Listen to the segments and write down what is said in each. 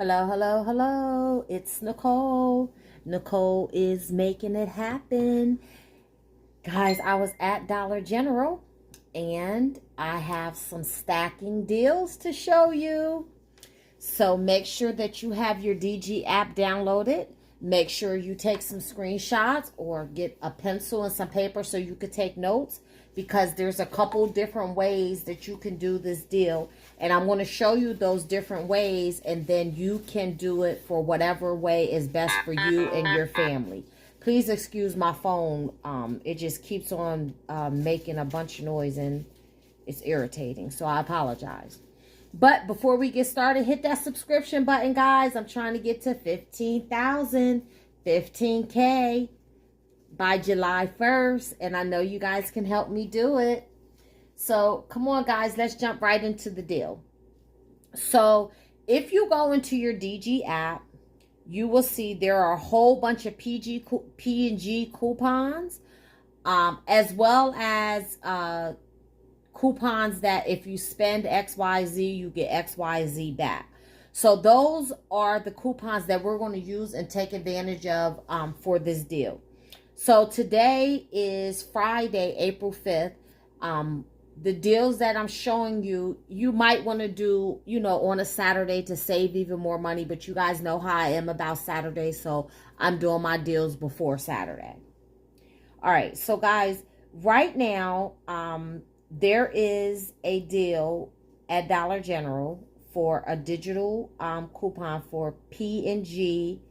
Hello, hello, hello. It's Nicole. Nicole is making it happen. Guys, I was at Dollar General and I have some stacking deals to show you. So make sure that you have your DG app downloaded. Make sure you take some screenshots or get a pencil and some paper so you could take notes, because there's a couple different ways that you can do this deal. And I'm going to show you those different ways, and then you can do it for whatever way is best for you and your family. Please excuse my phone. It just keeps on making a bunch of noise and it's irritating. So I apologize. But before we get started, hit that subscription button, guys. I'm trying to get to 15,000, 15K by July 1st. And I know you guys can help me do it. So come on, guys. Let's jump right into the deal. So if you go into your DG app, you will see there are a whole bunch of P&G coupons, as well as coupons that if you spend XYZ, you get XYZ back. So those are the coupons that we're going to use and take advantage of for this deal. So today is Friday, April 5th. The deals that I'm showing you, you might want to do, on a Saturday to save even more money. But you guys know how I am about Saturday, so I'm doing my deals before Saturday. All right, so guys, right now, there is a deal at Dollar General for a digital coupon for P&G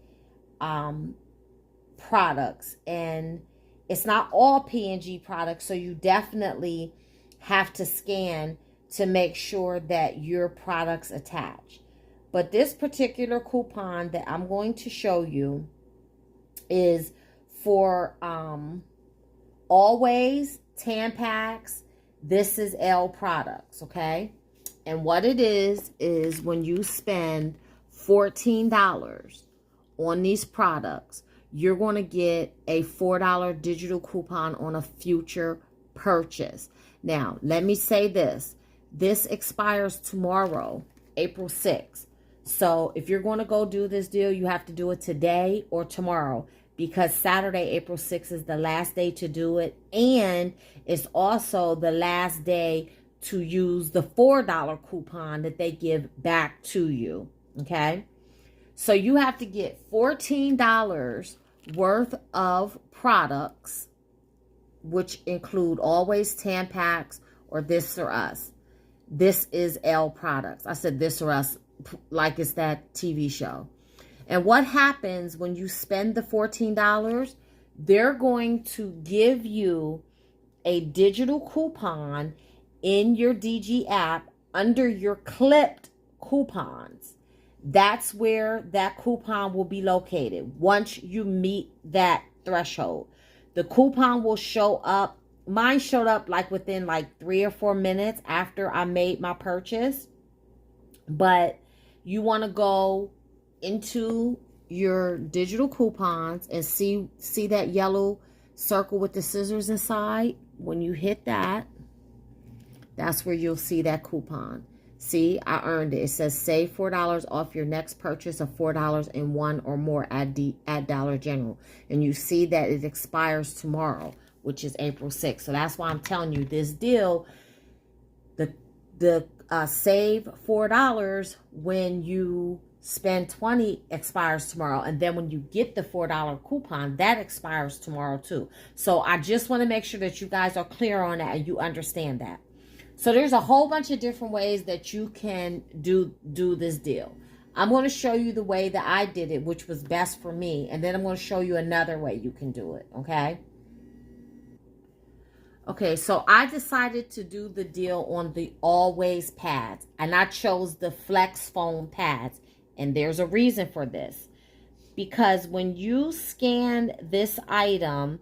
products. And it's not all P&G products, so you definitely have to scan to make sure that your products attach. But this particular coupon that I'm going to show you is for Always, Tampax. This is L products, okay? And what it is when you spend $14 on these products, you're going to get a $4 digital coupon on a future purchase. Now, let me say this. This expires tomorrow, April 6th. So if you're going to go do this deal, you have to do it today or tomorrow, because Saturday, April 6th is the last day to do it. And it's also the last day to use the $4 coupon that they give back to you. Okay? So you have to get $14 worth of products, which include Always, Tampax, or This or Us. This is L products. I said This or Us like it's that TV show. And what happens when you spend the $14, they're going to give you a digital coupon in your DG app under your clipped coupons. That's where that coupon will be located once you meet that threshold. The coupon will show up. Mine showed up like within like 3 or 4 minutes after I made my purchase. But you want to go into your digital coupons and see that yellow circle with the scissors inside. When you hit that, that's where you'll see that coupon. See, I earned it. It says save $4 off your next purchase of $4 and one or more at Dollar General. And you see that it expires tomorrow, which is April 6th. So that's why I'm telling you this deal, the save $4 when you spend $20 expires tomorrow. And then when you get the $4 coupon, that expires tomorrow too. So I just want to make sure that you guys are clear on that and you understand that. So there's a whole bunch of different ways that you can do this deal. I'm going to show you the way that I did it, which was best for me. And then I'm going to show you another way you can do it, okay? Okay, so I decided to do the deal on the Always pads. And I chose the Flex Foam pads. And there's a reason for this. Because when you scan this item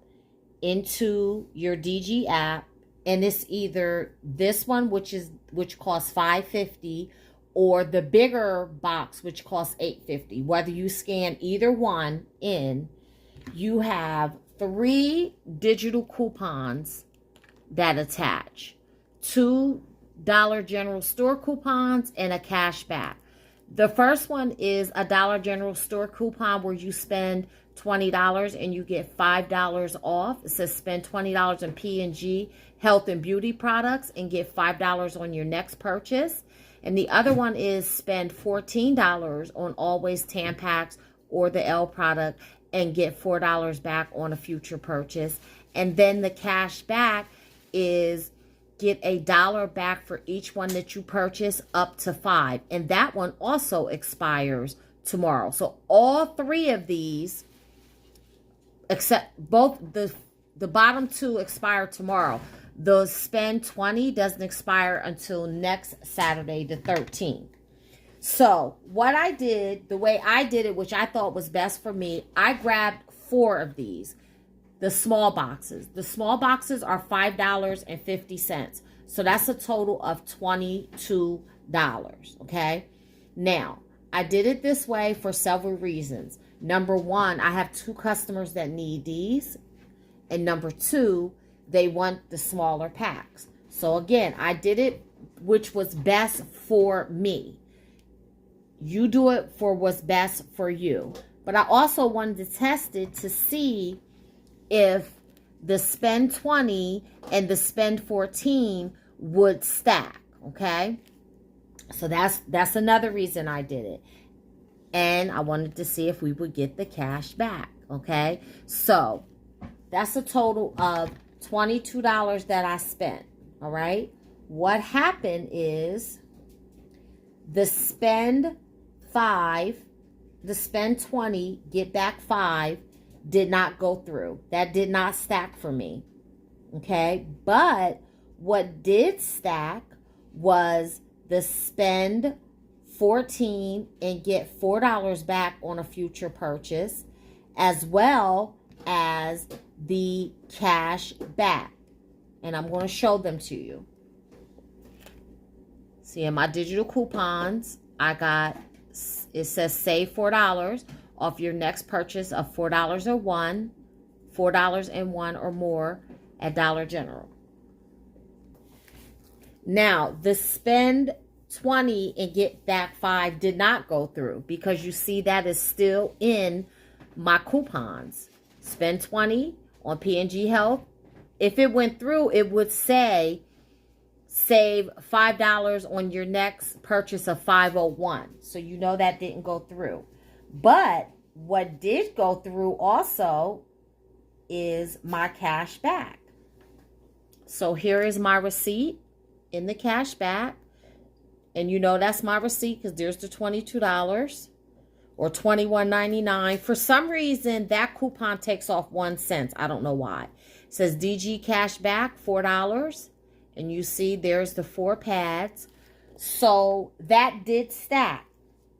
into your DG app, and it's either this one, which costs $5.50, or the bigger box, which costs $8.50. Whether you scan either one in, you have 3 digital coupons that attach. 2 Dollar General store coupons and a cash back. The first one is a Dollar General store coupon where you spend $20 and you get $5 off. It says spend $20 on P&G health and beauty products and get $5 on your next purchase. And the other one is spend $14 on Always Tampax or the L product and get $4 back on a future purchase. And then the cash back is get $1 back for each one that you purchase up to 5. And that one also expires tomorrow. So all three of these, except both the bottom two, expire tomorrow. The spend 20 doesn't expire until next Saturday, the 13th. So what I did, the way I did it, which I thought was best for me, I grabbed 4 of these. The small boxes. The small boxes are $5.50. So that's a total of $22. Okay. Now, I did it this way for several reasons. Number one, I have 2 customers that need these. And number 2, they want the smaller packs. So again, I did it which was best for me. You do it for what's best for you. But I also wanted to test it to see if the spend 20 and the spend 14 would stack, okay? So that's another reason I did it. And I wanted to see if we would get the cash back, okay? So that's a total of $22 that I spent, all right? What happened is the spend 5, the spend 20, get back 5, did not go through. That did not stack for me. Okay. But what did stack was the spend 14 and get $4 back on a future purchase, as well as the cash back. And I'm going to show them to you. See, in my digital coupons, I got, it says save $4 off your next purchase of $4 or $4 or more at Dollar General. Now, the spend 20 and get back 5 did not go through because you see that is still in my coupons. Spend 20 on P&G Health. If it went through, it would say save $5 on your next purchase of $501. So you know that didn't go through. But what did go through also is my cash back. So here is my receipt in the cash back. And you know that's my receipt because there's the $22 or $21.99. For some reason, that coupon takes off 1 cent. I don't know why. It says DG cash back, $4. And you see there's the 4 pads. So that did stack.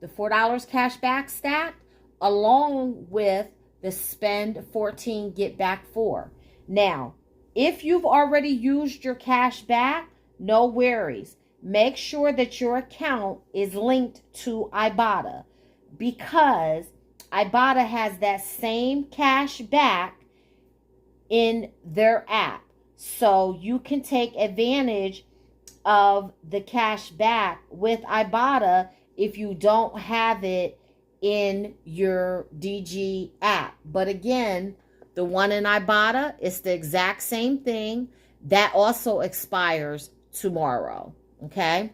The $4 cash back stacked along with the spend 14 get back 4. Now, if you've already used your cash back, no worries. Make sure that your account is linked to Ibotta because Ibotta has that same cash back in their app. So you can take advantage of the cash back with Ibotta if you don't have it in your DG app. But again, the one in Ibotta is the exact same thing. That also expires tomorrow. Okay?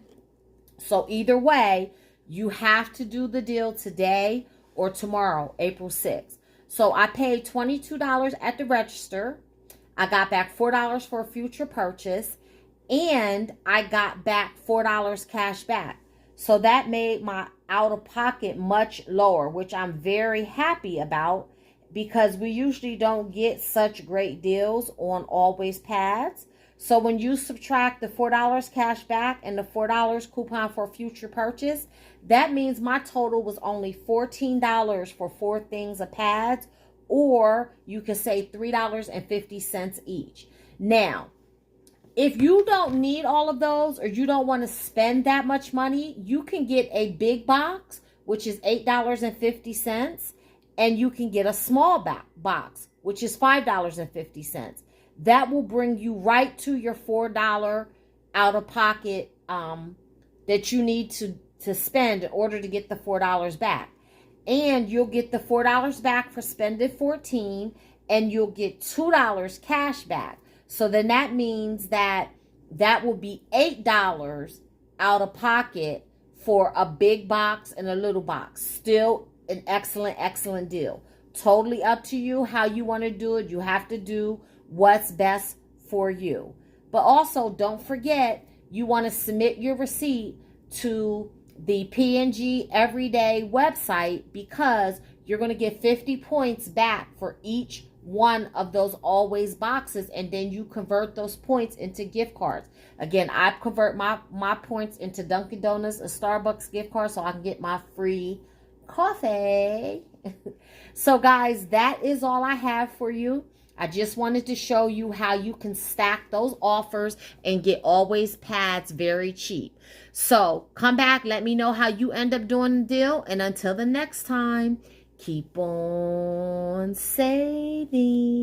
So either way, you have to do the deal today or tomorrow, April 6th. So I paid $22 at the register. I got back $4 for a future purchase. And I got back $4 cash back. So that made my out-of-pocket much lower, which I'm very happy about because we usually don't get such great deals on Always pads. So when you subtract the $4 cash back and the $4 coupon for future purchase, that means my total was only $14 for 4 things of pads, or you could say $3.50 each. Now, if you don't need all of those or you don't want to spend that much money, you can get a big box, which is $8.50, and you can get a small box, which is $5.50. That will bring you right to your $4 out of pocket that you need to to spend in order to get the $4 back. And you'll get the $4 back for spending 14, and you'll get $2 cash back. So then that means that will be $8 out of pocket for a big box and a little box. Still an excellent deal. Totally up to you how you want to do it. You have to do what's best for you. But also, don't forget, you want to submit your receipt to the P&G Everyday website, because you're going to get 50 points back for each one of those always boxes, and then you convert those points into gift cards. Again, I convert my points into Dunkin' Donuts and Starbucks gift cards so I can get my free coffee. So guys, that is all I have for you. I just wanted to show you how you can stack those offers and get always pads very cheap. So come back, let me know how you end up doing the deal. And until the next time, keep on saving.